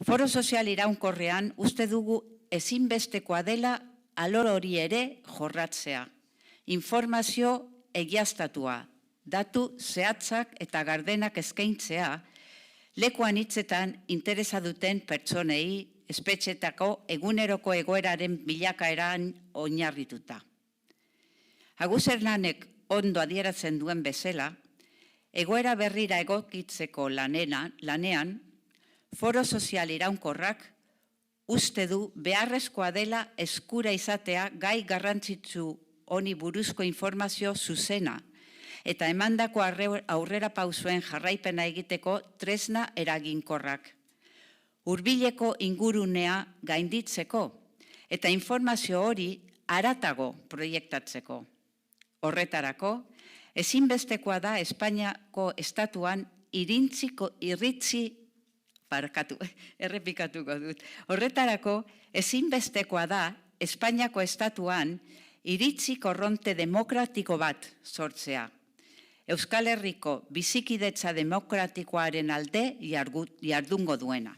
Foro sozial iraunkorrean uste dugu ezinbestekoa dela alor hori ere jorratzea. Informazio egiaztatua, datu zehatzak eta gardenak eskaintzea, lekuan hitzetan interesa duten pertsonei espetxetako eguneroko egoeraren bilakaeran oinarrituta. Agus Hernanek ondo adieratzen duen bezala, egoera berrira egokitzeko lanean, foro sozial iraunkorrak uste du beharrezkoa dela eskura izatea gai garrantzitsu honi buruzko informazio zuzena eta emandako aurrera pausuen jarraipena egiteko tresna eraginkorrak. Hurbileko ingurunea gainditzeko eta informazio hori haratago proiektatzeko. Horretarako, ezinbestekoa da Espainiako estatuan Horretarako, ezinbestekoa da Espainiako estatuan iritzi korronte demokratiko bat sortzea. Euskal Herriko bizikidetza demokratikoaren alde jardungo duena.